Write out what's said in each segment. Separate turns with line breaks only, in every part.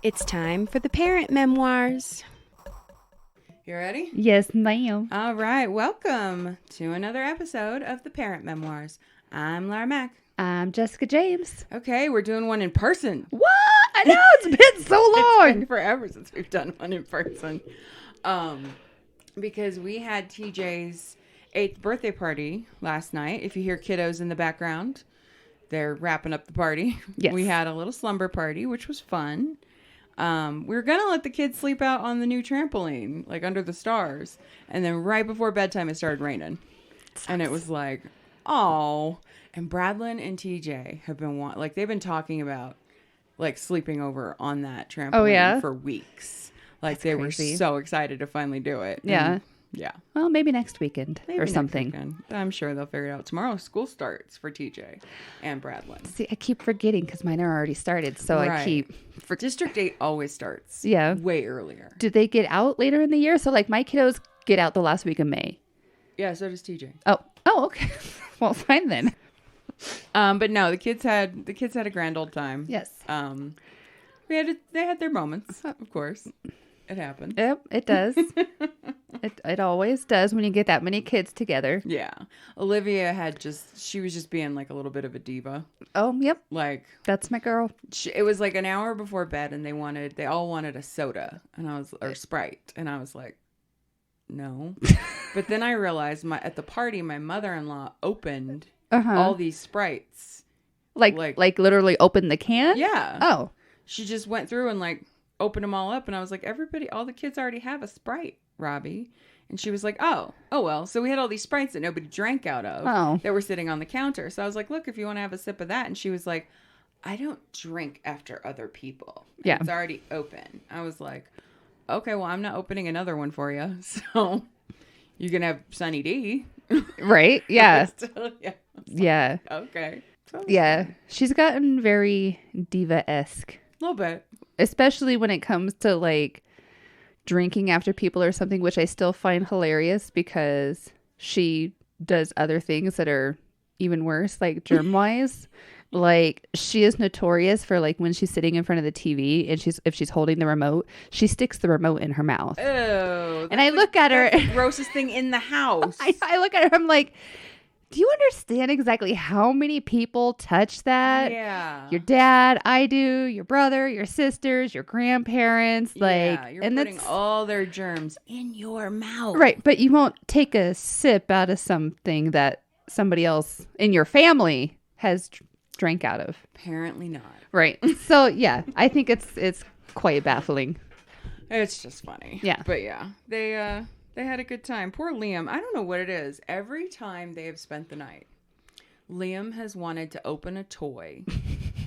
It's time for the Parent Memoirs. You ready?
Yes, ma'am.
All right. Welcome to another episode of the Parent Memoirs. I'm Lara Mack.
I'm Jessica James.
Okay, we're doing one in person.
What? I know, it's been so long.
It's been forever since we've done one in person. Because we had TJ's 8th birthday party last night. If you hear kiddos in the background, they're wrapping up the party.
Yes.
We had a little slumber party, which was fun. We were going to let the kids sleep out on the new trampoline, like under the stars. And then right before bedtime, it started raining. And it was like, oh. And Bradlyn and TJ have been, they've been talking about, like, sleeping over on that trampoline for weeks. Like,
That's
they
crazy.
were so excited to finally do it.
Yeah.
And, yeah.
Well, maybe next weekend
Maybe
or
next
something.
weekend. I'm sure they'll figure it out. Tomorrow, school starts for TJ and Bradlyn.
See, I keep forgetting because mine are already started. So
Right.
I keep...
For District 8 always starts.
Yeah.
Way earlier.
Do they get out later in the year? So, like, my kiddos get out the last week of May.
Yeah, so does TJ.
Oh, okay. Well, fine then.
But no, the kids had a grand old time.
Yes.
They had their moments, of course. It happens.
Yep, it does. It always does when you get that many kids together.
Yeah. Olivia she was just being like a little bit of a diva.
Oh, yep.
Like,
That's my girl.
it was like an hour before bed and they all wanted a soda or Sprite. And I was like, no. But then I realized at the party, my mother-in-law opened all these Sprites.
Like literally open the can?
Yeah.
Oh.
She just went through and like opened them all up. And I was like, all the kids already have a Sprite, Robbie. And she was like, oh well. So we had all these Sprites that nobody drank out of that were sitting on the counter. So I was like, look, if you want to have a sip of that. And she was like, I don't drink after other people.
Yeah.
It's already open. I was like, okay, well, I'm not opening another one for you. So you can have Sunny D.
Right? Yeah.
Yeah.
Yeah.
Okay. So
Yeah. She's gotten very diva-esque.
a little bit.
Especially when it comes to like drinking after people or something, which I still find hilarious because she does other things that are even worse, like germ-wise. Like, she is notorious for, like, when she's sitting in front of the TV and if she's holding the remote, she sticks the remote in her mouth.
Oh.
And I look at her.
That's the grossest thing in the house.
I look at her, I'm like, do you understand exactly how many people touch that?
Yeah.
Your dad, I do, your brother, your sisters, your grandparents. Like,
you're
and
putting
that's
all their germs in your mouth.
right. But you won't take a sip out of something that somebody else in your family has drank out of.
Apparently not.
Right. So yeah, I think it's quite baffling.
It's just funny.
Yeah.
But yeah, they had a good time. Poor Liam. I don't know what it is. Every time they have spent the night, Liam has wanted to open a toy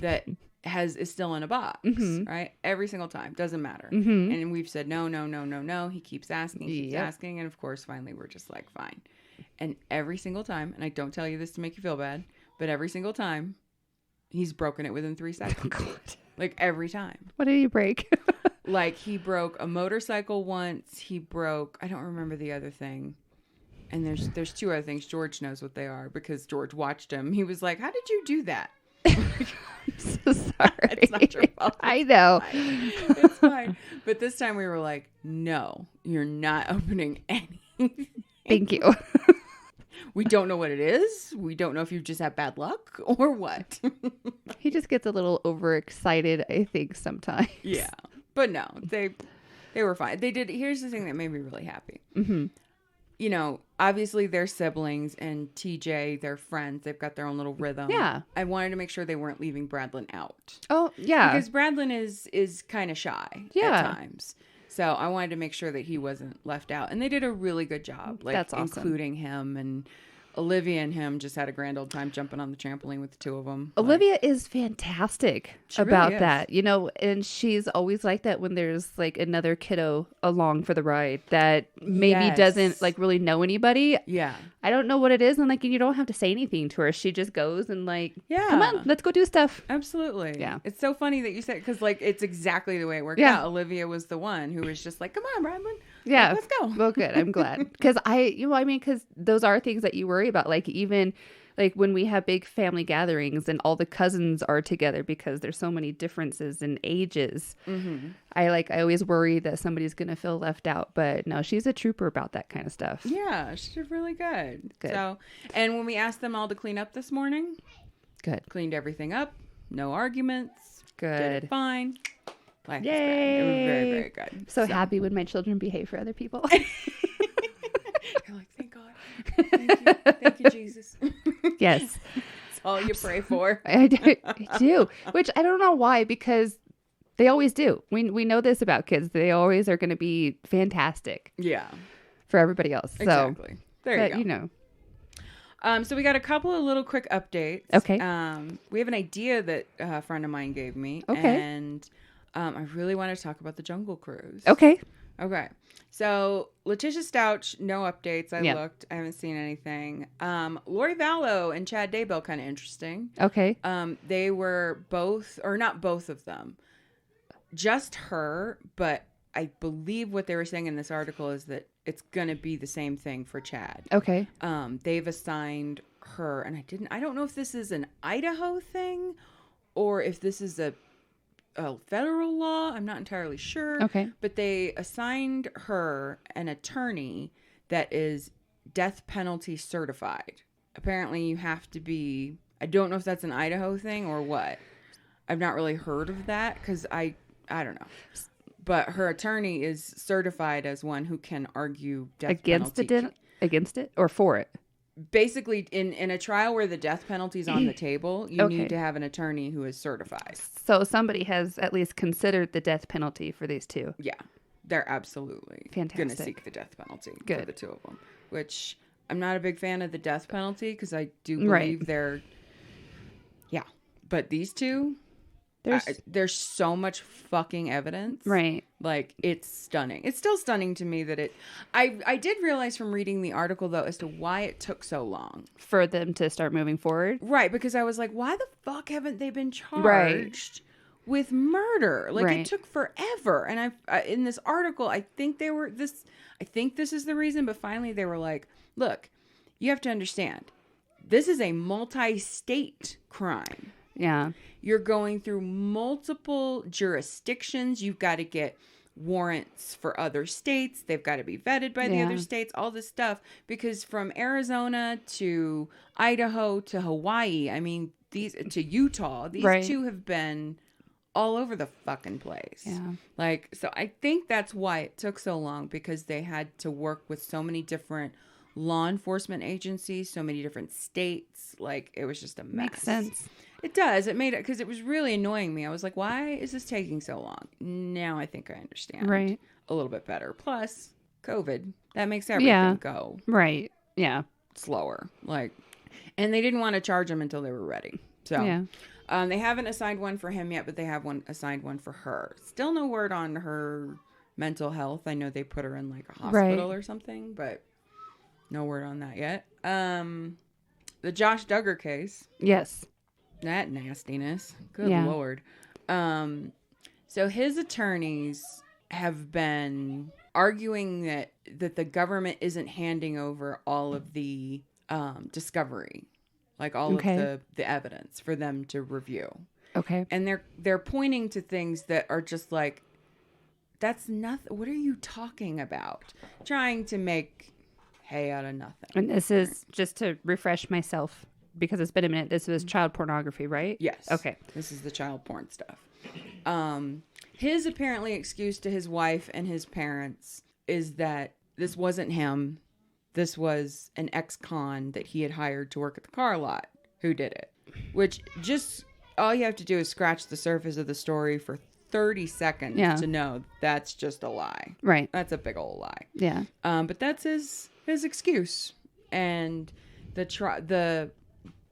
that is still in a box, right? Every single time. Doesn't matter. And we've said, no. He keeps asking. And of course, finally, we're just like, fine. And every single time, and I don't tell you this to make you feel bad, but every single time, he's broken it within 3 seconds.
Oh, God.
Like, every time.
What did he break?
Like, he broke a motorcycle once. He broke, I don't remember the other thing. And there's 2 other things. George knows what they are because George watched him. He was like, how did you do that?
I'm so sorry.
It's not your fault.
I know.
It's fine. But this time we were like, no, you're not opening anything.
Thank you.
We don't know what it is. We don't know if you just have bad luck or what.
He just gets a little overexcited, I think, sometimes.
Yeah. But no, they were fine. They did. Here's the thing that made me really happy. You know, obviously they're siblings and TJ, they're friends. They've got their own little rhythm.
Yeah.
I wanted to make sure they weren't leaving Bradlyn out.
Oh, yeah.
Because Bradlyn is kind of shy at times. So I wanted to make sure that he wasn't left out. And they did a really good job. Like,
that's awesome.
Including him, and Olivia and him just had a grand old time jumping on the trampoline with the 2 of them.
Olivia is fantastic about that, you know, and she's always like that when there's like another kiddo along for the ride that maybe doesn't like really know anybody.
Yeah.
I don't know what it is. And like, you don't have to say anything to her. She just goes and like, come on, let's go do stuff.
Absolutely.
Yeah.
It's so funny that you said, because like, it's exactly the way it worked
Yeah.
out. Olivia was the one who was just like, come on, Bradlyn,
Yeah.
Like, let's go.
Well, good. I'm glad. Because because those are things that you worry about. Like, even like when we have big family gatherings and all the cousins are together because there's so many differences in ages.
Mm-hmm.
I always worry that somebody's going to feel left out. But no, she's a trooper about that kind of stuff.
Yeah, she did really good.
Good.
So, and when we asked them all to clean up this morning,
Good.
cleaned everything up. No arguments.
Good.
Did it fine. Life was
Yay.
great. It was very, very good.
So happy when my children behave for other people.
You're like, thank God. Thank you. Thank you, Jesus.
Yes.
That's all you pray for.
I do. Which I don't know why, because they always do. We know this about kids. They always are going to be fantastic.
Yeah.
For everybody else. So,
exactly. There you go.
You know.
So we got a couple of little quick updates.
Okay.
We have an idea that a friend of mine gave me.
Okay.
And I really want to talk about the Jungle Cruise.
Okay.
Okay. So Letitia Stouch, no updates. I
Yep.
looked. I haven't seen anything. Lori Vallow and Chad Daybell, kind of interesting.
Okay.
They were both, or not both of them, just her, but I believe what they were saying in this article is that it's going to be the same thing for Chad.
Okay.
They've assigned her, and I don't know if this is an Idaho thing or if this is a federal law. I'm not entirely sure.
Okay.
But they assigned her an attorney that is death penalty certified. Apparently you have to be, I don't know if that's an Idaho thing or what. I've not really heard of that because I don't know. But her attorney is certified as one who can argue death
Against
penalty.
against it or for it?
Basically, in a trial where the death penalty is on the table, you
Okay.
need to have an attorney who is certified.
So somebody has at least considered the death penalty for these two.
Yeah, they're absolutely going to
Fantastic.
seek the death penalty for
Good.
the two of them. Which I'm not a big fan of the death penalty because I do
Right.
believe they're. Yeah, but these two, there's so much fucking evidence.
Right.
Like, it's stunning. It's still stunning to me that it... I did realize from reading the article, though, as to why it took so long.
For them to start moving forward.
Right, because I was like, why the fuck haven't they been charged
Right.
with murder? Like,
Right.
it took forever. And in this article, I think this is the reason, but finally they were like, look, you have to understand, this is a multi-state crime.
Yeah.
You're going through multiple jurisdictions. You've got to get warrants for other states. They've got to be vetted by the
Yeah.
other states, all this stuff. Because from Arizona to Idaho to Hawaii, I mean, to Utah, these
Right.
two have been all over the fucking place.
Yeah.
Like, so I think that's why it took so long, because they had to work with so many different law enforcement agencies, so many different states. Like, it was just a mess.
Makes sense.
It does. It made it, because it was really annoying me. I was like, why is this taking so long? Now I think I understand
Right.
a little bit better. Plus, COVID, that makes everything go
Right. Yeah.
slower. Like, and they didn't want to charge him until they were ready. So,
Yeah.
they haven't assigned one for him yet, but they have assigned one for her. Still no word on her mental health. I know they put her in like a hospital or something, but no word on that yet. The Josh Duggar case.
Yes.
That nastiness. Good
Yeah.
Lord. So his attorneys have been arguing that the government isn't handing over all of the discovery, like all
Okay.
of the evidence for them to review.
Okay.
And they're pointing to things that are just like, that's nothing. What are you talking about? Trying to make hay out of nothing.
And this is, just to refresh myself, because it's been a minute, this was child pornography, right?
Yes.
Okay.
This is the child porn stuff. His apparently excuse to his wife and his parents is that this wasn't him. This was an ex-con that he had hired to work at the car lot who did it. Which, just all you have to do is scratch the surface of the story for 30 seconds to know that's just a lie.
Right.
That's a big old lie.
Yeah.
But that's his excuse. And the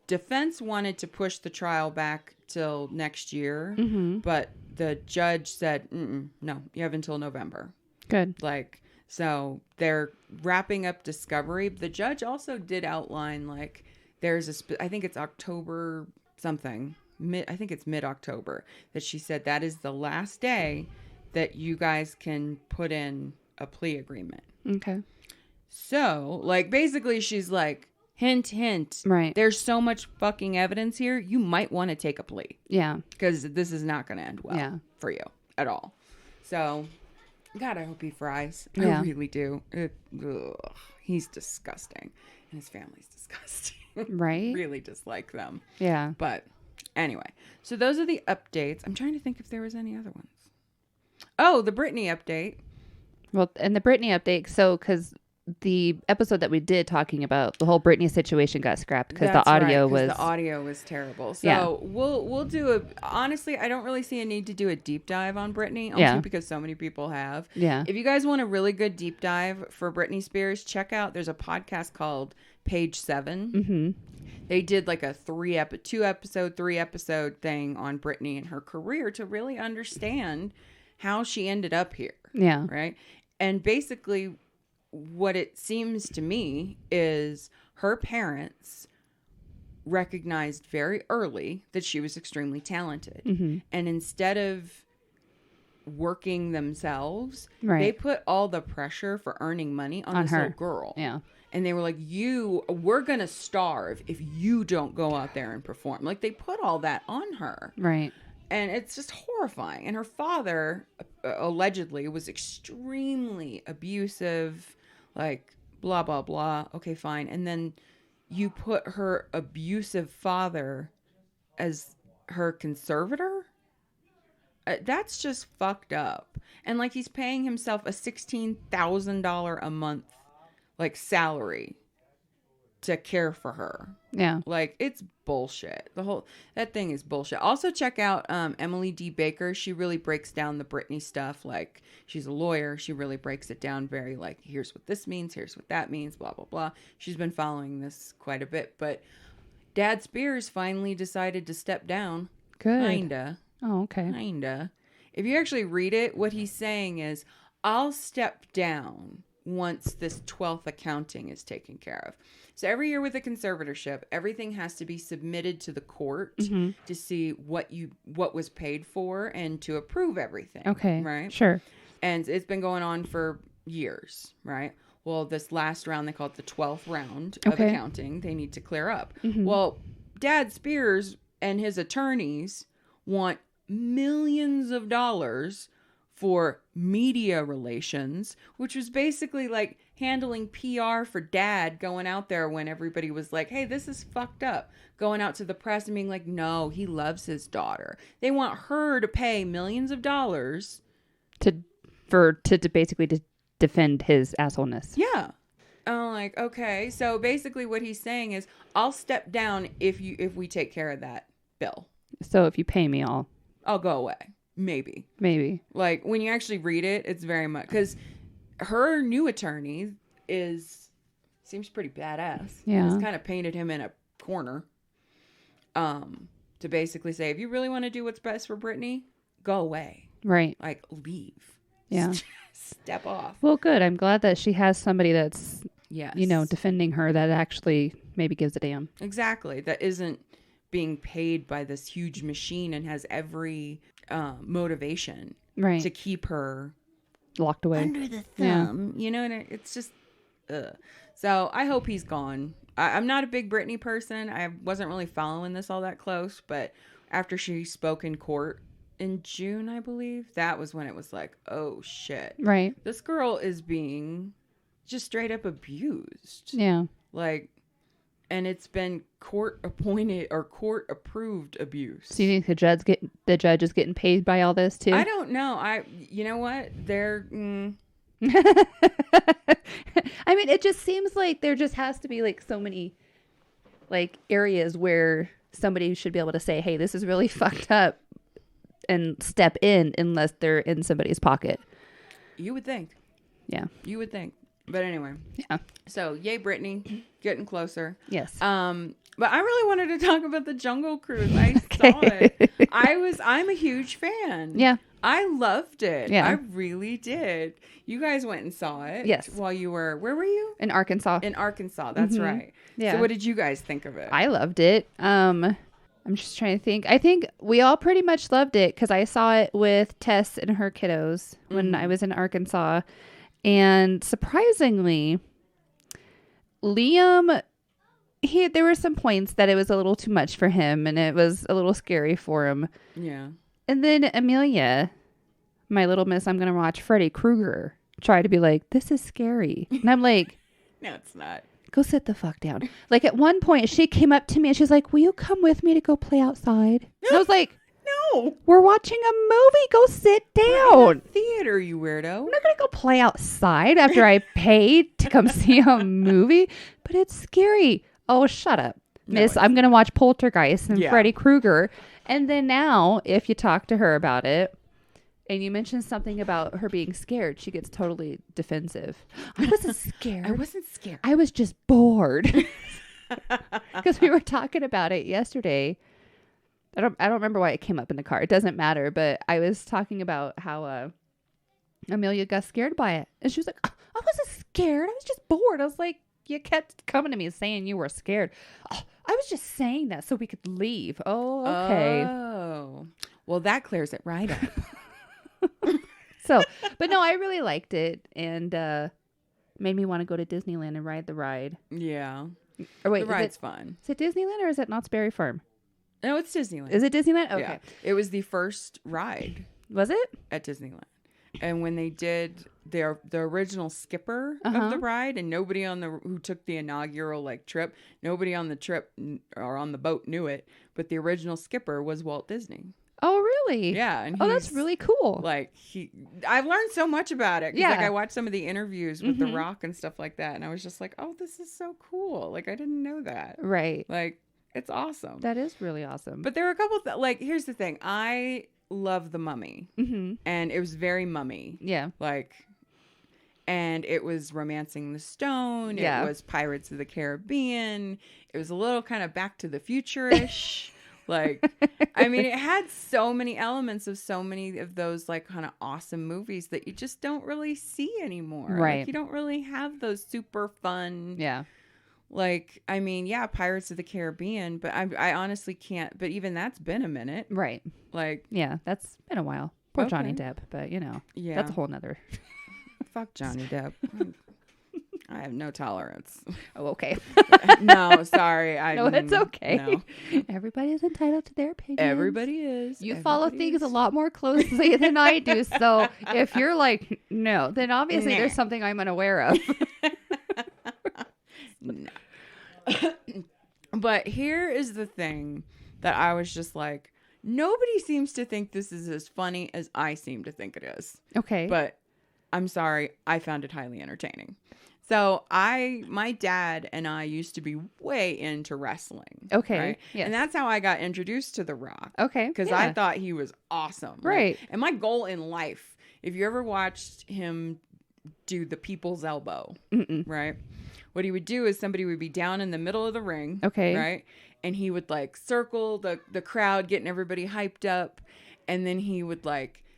defense wanted to push the trial back till next year, but the judge said, no, you have until November.
Good.
Like, so they're wrapping up discovery. The judge also did outline, like, there's I think it's October something. I think it's mid-October that she said that is the last day that you guys can put in a plea agreement.
Okay.
So, like, basically she's like, hint, hint.
Right.
There's so much fucking evidence here. You might want to take a plea.
Yeah.
Because this is not going to end well for you at all. So, God, I hope he fries.
Yeah.
I really do. He's disgusting. And his family's disgusting.
Right.
Really dislike them.
Yeah.
But anyway, so those are the updates. I'm trying to think if there was any other ones. Oh, the Britney update.
Well, and the Britney update. So, because the episode that we did talking about the whole Britney situation got scrapped because the audio
was terrible. So we'll do honestly, I don't really see a need to do a deep dive on Britney, only because so many people have.
Yeah.
If you guys want a really good deep dive for Britney Spears, check out, there's a podcast called Page 7.
Mm-hmm.
They did like a 3 episode thing on Britney and her career to really understand how she ended up here.
Yeah.
Right. And basically, what it seems to me is her parents recognized very early that she was extremely talented. Mm-hmm. And instead of working themselves, they put all the pressure for earning money on this
her
little girl.
Yeah.
And they were like, we're going to starve if you don't go out there and perform. Like, they put all that on her.
Right.
And it's just horrifying. And her father, allegedly, was extremely abusive, like, blah, blah, blah. Okay, fine. And then you put her abusive father as her conservator? That's just fucked up. And, like, he's paying himself a $16,000 a month, like, salary to care for her.
Yeah.
Like, it's bullshit. That thing is bullshit. Also check out Emily D. Baker. She really breaks down the Britney stuff. Like, she's a lawyer. She really breaks it down very, like, here's what this means, here's what that means, blah, blah, blah. She's been following this quite a bit. But Dad Spears finally decided to step down.
Good.
Kinda.
Oh, okay.
Kinda. If you actually read it, what he's saying is, I'll step down once this 12th accounting is taken care of. So every year with a conservatorship, everything has to be submitted to the court to see what was paid for and to approve everything.
Okay.
Right?
Sure.
And it's been going on for years, right? Well, this last round, they call it the 12th round of accounting. They need to clear up. Mm-hmm. Well, Dad Spears and his attorneys want millions of dollars for media relations, which was basically like handling PR for Dad, going out there when everybody was like, hey, this is fucked up. Going out to the press and being like, no, he loves his daughter. They want her to pay millions of dollars
to basically defend his assholeness.
Yeah. I'm like, okay. So basically what he's saying is, I'll step down if we take care of that bill.
So if you pay me, I'll
go away. Maybe.
Like,
when you actually read it, it's very much, because her new attorney seems pretty badass.
Yeah.
It's kind of painted him in a corner. To basically say, if you really want to do what's best for Britney, go away.
Right.
Like, leave.
Yeah.
Step off.
Well, good. I'm glad that she has somebody that's,
yes,
defending her that actually maybe gives a damn.
Exactly. That isn't being paid by this huge machine and has every motivation to keep her
locked away
under the thumb. Yeah. And it's just so I hope he's gone. I'm not a big Britney person. I wasn't really following this all that close, but after she spoke in court in June, I believe, that was when it was like, oh shit,
right,
this girl is being just straight up abused.
Yeah.
Like, and it's been court appointed or court approved abuse.
So you think the judge is getting paid by all this too?
I don't know. You know what? They're.
I mean, it just seems like there just has to be like so many like areas where somebody should be able to say, hey, this is really fucked up, and step in unless they're in somebody's pocket.
You would think.
Yeah.
You would think. But anyway.
Yeah.
So, yay, Britney. Getting closer.
Yes.
But I really wanted to talk about the Jungle Cruise. I saw it. I'm a huge fan.
Yeah.
I loved it.
Yeah.
I really did. You guys went and saw it.
Yes.
While you were, where were you?
In Arkansas.
In Arkansas. That's right.
Yeah.
So what did you guys think of it?
I loved it. I'm just trying to think. I think we all pretty much loved it because I saw it with Tess and her kiddos when I was in Arkansas. And surprisingly, Liam, there were some points that it was a little too much for him and it was a little scary for him.
Yeah.
And then Amelia, my little miss, I'm going to watch Freddy Krueger, tried to be like, this is scary. And I'm like,
No, it's not.
go sit the fuck down. Like at one point she came up to me and she's like, will you come with me to go play outside? And I was like,
No.
we're watching a movie. Go sit
We're in
down.
a theater, you weirdo.
I'm not going to go play outside after I paid to come see a movie, but it's scary. Oh, shut up, miss. I'm going to watch Poltergeist and Freddy Krueger. And then now, if you talk to her about it and you mention something about her being scared, she gets totally defensive. I wasn't scared.
I wasn't scared.
I was just bored. Because we were talking about it yesterday. I don't remember why it came up in the car. It doesn't matter. But I was talking about how Amelia got scared by it. And she was like, I wasn't scared. I was just bored. I was like, you kept coming to me saying you were scared. Oh, I was just saying that so we could leave. Oh, okay.
Oh. Well, that clears it right up.
So, but no, I really liked it. And made me want to go to Disneyland and ride the ride.
Yeah.
Or wait,
The ride's fun.
Is it Disneyland or is it Knott's Berry Farm?
No, it's Disneyland.
Is it Disneyland? Okay.
Yeah. It was the first ride
Was it?
at Disneyland. And when they did the original skipper of the ride, and nobody who took the inaugural trip, nobody on the trip or on the boat knew it, but the original skipper was Walt Disney.
Oh, really?
Yeah. And
that's really cool.
I've learned so much about it. 'Cause,
Yeah.
I watched some of the interviews with The Rock and stuff like that, and I was just like, oh, this is so cool. I didn't know that.
Right.
It's awesome.
That is really awesome.
But there were a couple here's the thing. I love The Mummy, and it was very mummy.
Yeah.
And it was Romancing the Stone.
Yeah.
It was Pirates of the Caribbean. It was a little kind of Back to the Future-ish. It had so many elements of so many of those kind of awesome movies that you just don't really see anymore.
Right.
You don't really have those super fun.
Yeah.
Pirates of the Caribbean, but I honestly can't. But even that's been a minute.
Right. Yeah, that's been a while. Poor Johnny Depp, but
Yeah.
that's a whole nother.
Fuck Johnny Depp. I have no tolerance.
Oh, okay.
No, sorry.
No, it's okay.
No.
Everybody is entitled to their opinion.
Everybody is.
You follow things a lot more closely than I do. So if you're like, no, then obviously there's something I'm unaware of.
No. But here is the thing that I was just like, nobody seems to think this is as funny as I seem to think it is.
Okay.
But I'm sorry, I found it highly entertaining. So my dad and I used to be way into wrestling.
Okay.
Right?
Yes.
And that's how I got introduced to The Rock.
Okay.
Because
yeah.
I thought he was awesome.
Right.
And my goal in life, if you ever watched him do the people's elbow, right? What he would do is somebody would be down in the middle of the ring.
Okay.
Right. And he would circle the crowd, getting everybody hyped up. And then he would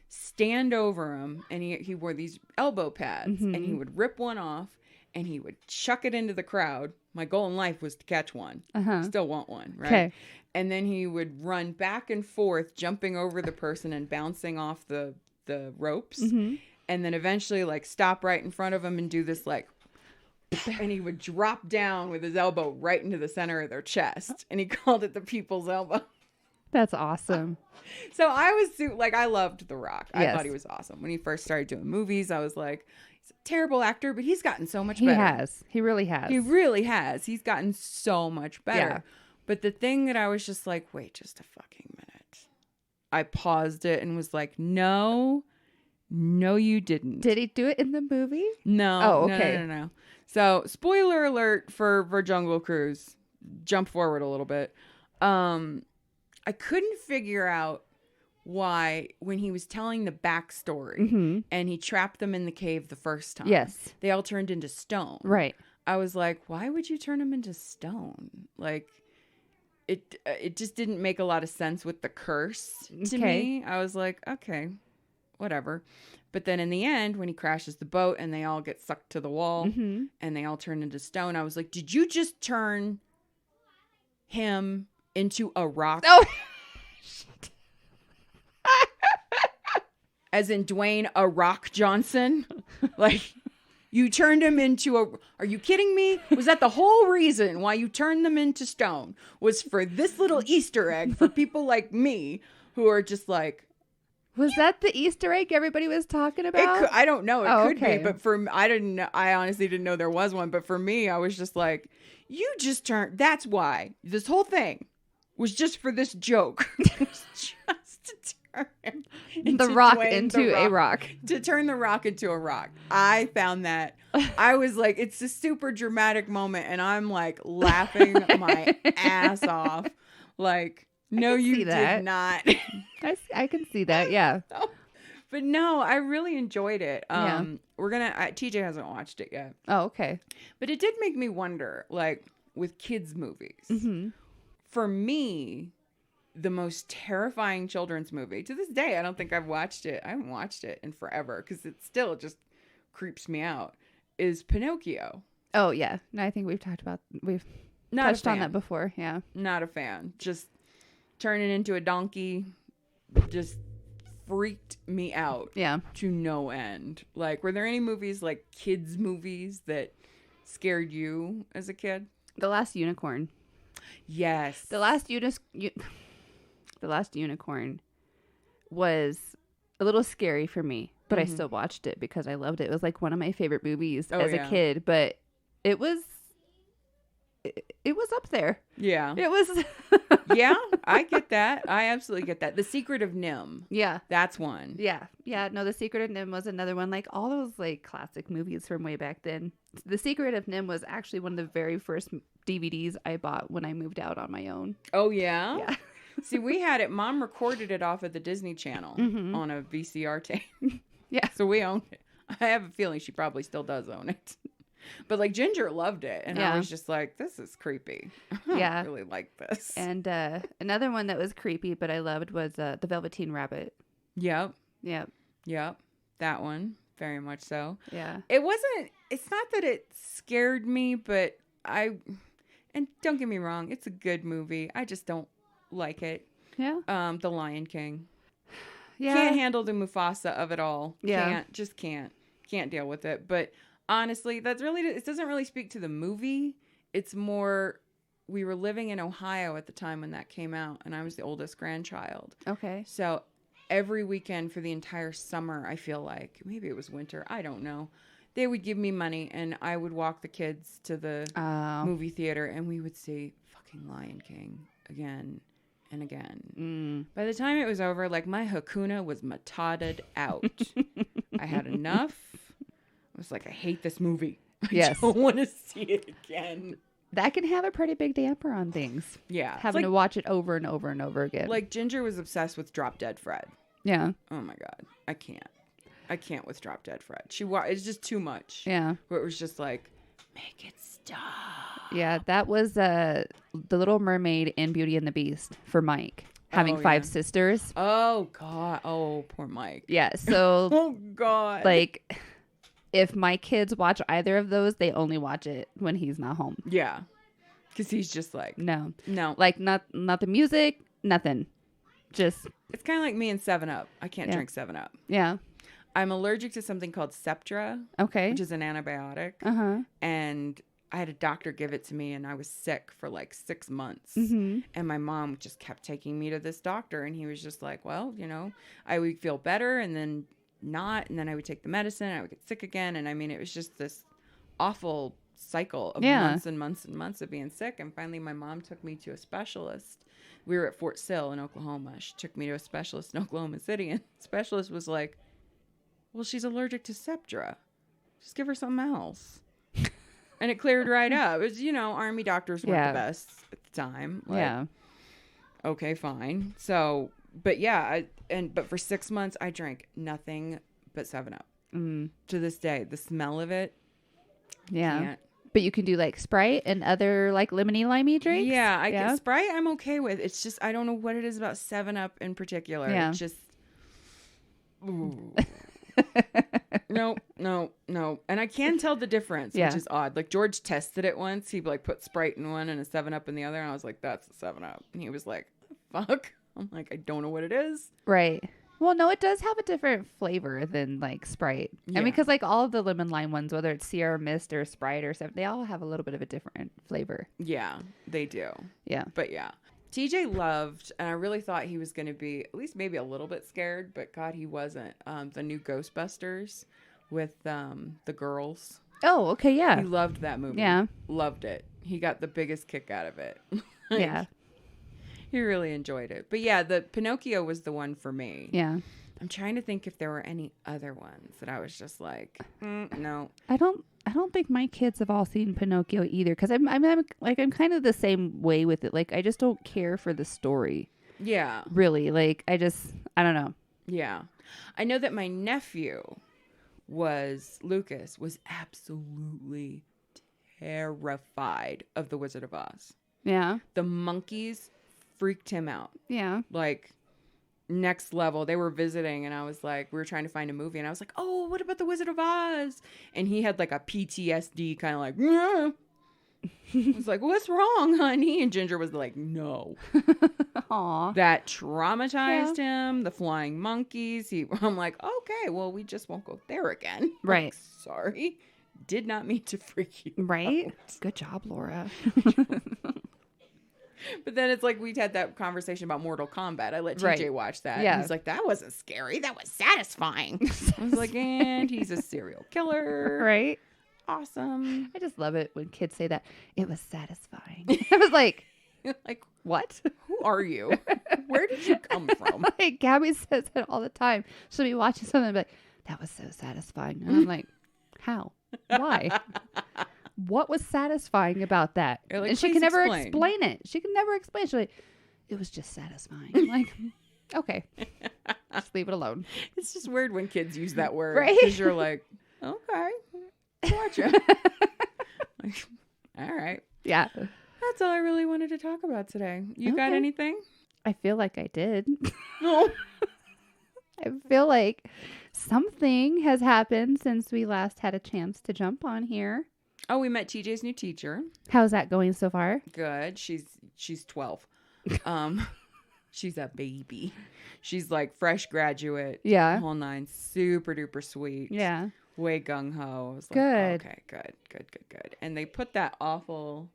stand over him, and he wore these elbow pads, and he would rip one off and he would chuck it into the crowd. My goal in life was to catch one. Still want one, right?
Okay.
And then he would run back and forth, jumping over the person and bouncing off the ropes. And then eventually stop right in front of him and do this and he would drop down with his elbow right into the center of their chest. And he called it the people's elbow.
That's awesome.
So I was I loved The Rock. I
Yes.
thought he was awesome. When he first started doing movies, I was like, he's a terrible actor, but he's gotten so much
He
better.
has. He really has.
He really has. He's gotten so much better.
Yeah.
But the thing that I was just like, wait just a fucking minute. I paused it and was like, no, you didn't.
Did he do it in the movie?
No.
Oh, okay.
No. So, spoiler alert for Jungle Cruise. Jump forward a little bit. I couldn't figure out why, when he was telling the backstory and he trapped them in the cave the first time,
Yes.
they all turned into stone.
Right.
I was like, why would you turn them into stone? It just didn't make a lot of sense with the curse to me. I was like, okay, whatever. But then in the end, when he crashes the boat and they all get sucked to the wall and they all turn into stone, I was like, did you just turn him into a rock?
Oh,
As in Dwayne "A Rock" Johnson? You turned them into a... Are you kidding me? Was that the whole reason why you turned them into stone? Was for this little Easter egg for people like me who are just like...
Was that the Easter egg everybody was talking about?
I don't know. It could
okay.
be, but I didn't know. I honestly didn't know there was one. But for me, I was just like, you just turned... That's why. This whole thing was just for this joke. Just to turn
the rock into a rock.
To turn the rock into a rock. I found that. I was like, it's a super dramatic moment. And I'm like laughing my ass off. Like, no, you did not.
I can see that. Yeah.
But no, I really enjoyed it.
Yeah.
We're going to, TJ hasn't watched it yet.
Oh, okay.
But it did make me wonder, like with kids movies, for me, the most terrifying children's movie to this day, I don't think I've watched it. I haven't watched it in forever because it still just creeps me out, is Pinocchio.
Oh, yeah. No, I think we've touched on that before. Yeah.
Not a fan. Just turning into a donkey just freaked me out.
Yeah.
To no end. Like, were there any movies, like kids movies, that scared you as a kid?
The Last Unicorn.
Yes.
The Last Unicorn was a little scary for me, but I still watched it because I loved it. It was like one of my favorite movies as a kid, but it was up there.
Yeah.
It was.
Yeah, I get that. I absolutely get that. The Secret of Nim.
Yeah.
That's one.
Yeah. Yeah. No, The Secret of Nim was another one. Like all those like classic movies from way back then. The Secret of Nim was actually one of the very first DVDs I bought when I moved out on my own.
Oh, yeah?
Yeah.
See, we had it. Mom recorded it off of the Disney Channel on a VCR tape.
Yeah.
So we owned it. I have a feeling she probably still does own it. But like Ginger loved it. And I was just like, this is creepy. I don't really like this.
And another one that was creepy, but I loved was The Velveteen Rabbit.
Yep.
Yep.
Yep. That one. Very much so.
Yeah.
It's not that it scared me, but and don't get me wrong, it's a good movie. I just don't like it.
Yeah.
The Lion King.
Yeah.
Can't handle the Mufasa of it all.
Yeah.
Can't deal with it. But honestly, it doesn't really speak to the movie. It's more, we were living in Ohio at the time when that came out, and I was the oldest grandchild.
Okay.
So every weekend for the entire summer, I feel like, maybe it was winter, I don't know, they would give me money and I would walk the kids to the movie theater and we would see fucking Lion King again and again. By the time it was over, like my Hakuna was mataded out. I had enough. I was like, I hate this movie. I don't want to see it again.
That can have a pretty big damper on things.
Yeah.
Having to watch it over and over and over again.
Like Ginger was obsessed with Drop Dead Fred.
Yeah.
Oh my God. I can't with Drop Dead Fred. It's just too much.
Yeah.
Where it was just like, make it stop.
Yeah. That was The Little Mermaid in Beauty and the Beast for Mike. Having 5 sisters.
Oh God. Oh, poor Mike.
Yeah. So.
Oh God.
Like, if my kids watch either of those, they only watch it when he's not home.
Yeah. Because he's just like,
no.
Like,
not the music, nothing. Just.
It's kind of like me and 7-Up. I can't drink 7-Up.
Yeah.
I'm allergic to something called Septra.
Okay.
Which is an antibiotic.
Uh-huh.
And I had a doctor give it to me and I was sick for like 6 months.
Mm-hmm.
And my mom just kept taking me to this doctor. And he was just like, well, I would feel better and then not. And then I would take the medicine. And I would get sick again. And I mean, it was just this awful cycle of months and months and months of being sick. And finally, my mom took me to a specialist. We were at Fort Sill in Oklahoma. She took me to a specialist in Oklahoma City. And the specialist was like, well, she's allergic to Septra. Just give her something else. And it cleared right up. It was, Army doctors weren't the best at the time. Like, okay, fine. So, but yeah, but for 6 months, I drank nothing but 7-Up. To this day, the smell of it.
Yeah.
Can't.
But you can do like Sprite and other like lemony limey drinks.
Yeah, I get Sprite. I'm okay with. It's just I don't know what it is about 7-Up in particular.
Yeah.
It's just. Ooh. No. And I can tell the difference, which is odd. Like George tested it once. He like put Sprite in one and a 7-Up in the other. And I was like, that's a 7-Up. And he was like, fuck. I'm like, I don't know what it is.
Right. Well, no, it does have a different flavor than like Sprite. I
Yeah.
mean, because like all of the lemon lime ones, whether it's Sierra Mist or Sprite or something, they all have a little bit of a different flavor.
Yeah, they do.
Yeah.
But yeah, TJ loved, and I really thought he was going to be at least maybe a little bit scared, but God, he wasn't. The new Ghostbusters with the girls.
Oh, okay. Yeah.
He loved that movie.
Yeah.
Loved it. He got the biggest kick out of it.
Yeah.
He really enjoyed it. But yeah, the Pinocchio was the one for me.
Yeah.
I'm trying to think if there were any other ones that I was just like, no.
I don't think my kids have all seen Pinocchio either, because I'm kind of the same way with it. Like, I just don't care for the story.
Yeah.
Really. Like, I don't know.
Yeah. I know that my nephew Lucas was absolutely terrified of The Wizard of Oz.
Yeah.
The monkeys freaked him out.
Yeah.
Like, next level. They were visiting, and I was like, we were trying to find a movie, and I was like, oh, what about The Wizard of Oz? And he had like a PTSD kind of like, yeah. I was like, what's wrong, honey? And Ginger was like, no.
Aw.
That traumatized him. The flying monkeys. I'm like, okay, well, we just won't go there again.
Right.
Like, sorry. Did not mean to freak you
Right?
out.
Good job, Laura.
But then it's like we'd had that conversation about Mortal Kombat. I let TJ watch that.
Yeah.
And he's like, that wasn't scary. That was satisfying. I was like, and he's a serial killer.
Right?
Awesome.
I just love it when kids say that. It was satisfying. I was like,
Like,
what?
who are you? Where did you come from?
Like, Gabby says it all the time. She'll be watching something and be like, that was so satisfying. And I'm like, how? Why? What was satisfying about that?
Like,
and she can never explain it. She can never explain. She's like, it was just satisfying. I'm like, okay. Just leave it alone.
It's just weird when kids use that word.
Right?
Because you're like, okay, gotcha. Like, all right.
Yeah.
That's all I really wanted to talk about today. You got
Okay.
anything?
I feel like I did.
No.
I feel like something has happened since we last had a chance to jump on here.
Oh, we met TJ's new teacher.
How's that going so far?
Good. She's 12. She's a baby. She's like fresh graduate.
Yeah.
Whole nine. Super duper sweet.
Yeah.
Way gung ho. I was like,
Good.
okay, good. And they put that awful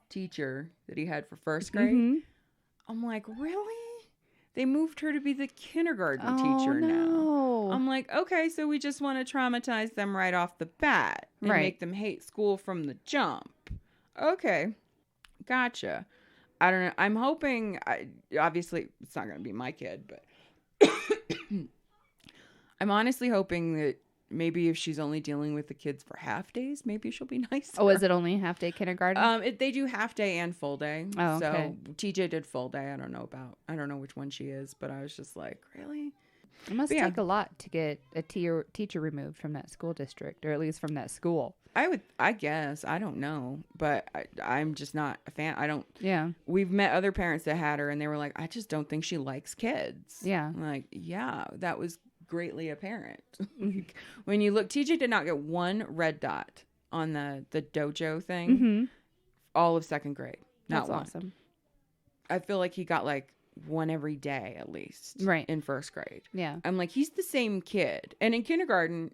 teacher that he had for first grade.
Mm-hmm.
I'm like, really? They moved her to be the kindergarten
Oh,
teacher now.
no.
I'm like, okay, so we just want to traumatize them right off the bat and
Right.
make them hate school from the jump. Okay, gotcha. I don't know. I'm hoping, obviously, it's not going to be my kid, but I'm honestly hoping that maybe if she's only dealing with the kids for half days, maybe she'll be nicer.
Oh, is it only half day kindergarten?
They do half day and full day.
Oh, okay.
So TJ did full day. I don't know which one she is, but I was just like, really?
It must
But yeah.
take a lot to get a teacher removed from that school district, or at least from that school.
I guess. I don't know, but I'm just not a fan.
Yeah.
We've met other parents that had her and they were like, I just don't think she likes kids.
Yeah.
I'm like, yeah, that was greatly apparent. Like, when you look, TJ did not get one red dot on the dojo thing
Mm-hmm.
all of second grade. Not
That's
one.
awesome.
I feel like he got like one every day at least.
Right.
In first grade.
Yeah.
I'm like, he's the same kid. And in kindergarten,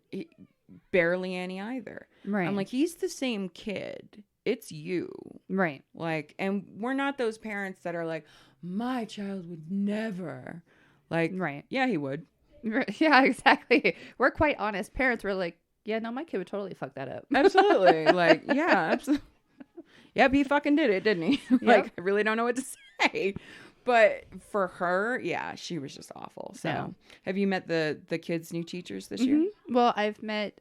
barely any either.
Right.
I'm like, he's the same kid. It's you.
right.
Like, and we're not those parents that are like, my child would never. Like,
Right.
yeah, he would.
Yeah, exactly. We're quite honest. Parents were like, yeah, no, my kid would totally fuck that up.
Absolutely. Like, yeah, absolutely. Yep, he fucking did it, didn't he? Like, I really don't know what to say. But for her, yeah, she was just awful. So,
Yeah.
have you met the kids' new teachers this year?
Well, I've met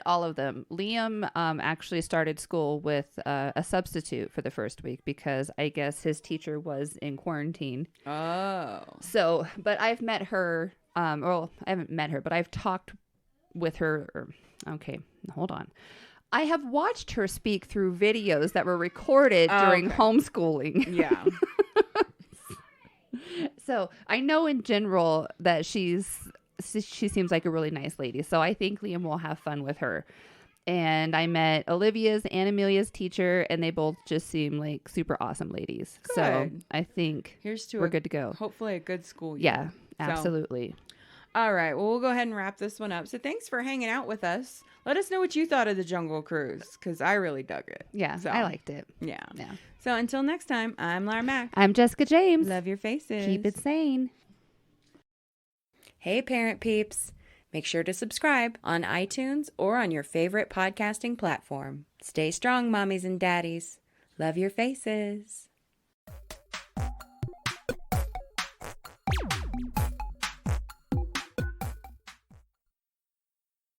all of them. Liam actually started school with a substitute for the first week because I guess his teacher was in quarantine.
Oh.
So, but I've met her. Well, I haven't met her, but I've talked with her. Okay, hold on. I have watched her speak through videos that were recorded during homeschooling.
Yeah.
So I know in general that she seems like a really nice lady. So I think Liam will have fun with her. And I met Olivia's and Amelia's teacher, and they both just seem like super awesome ladies. So
Good.
I think
Here's to
we're good to go.
Hopefully a good school year.
Yeah, Absolutely.
All right. Well, we'll go ahead and wrap this one up. So thanks for hanging out with us. Let us know what you thought of the Jungle Cruise, because I really dug it.
Yeah,
So,
I liked it.
Yeah.
Yeah.
So until next time, I'm Laura Mack.
I'm Jessica James.
Love your faces.
Keep it sane.
Hey, Parent Peeps. Make sure to subscribe on iTunes or on your favorite podcasting platform. Stay strong, mommies and daddies. Love your faces.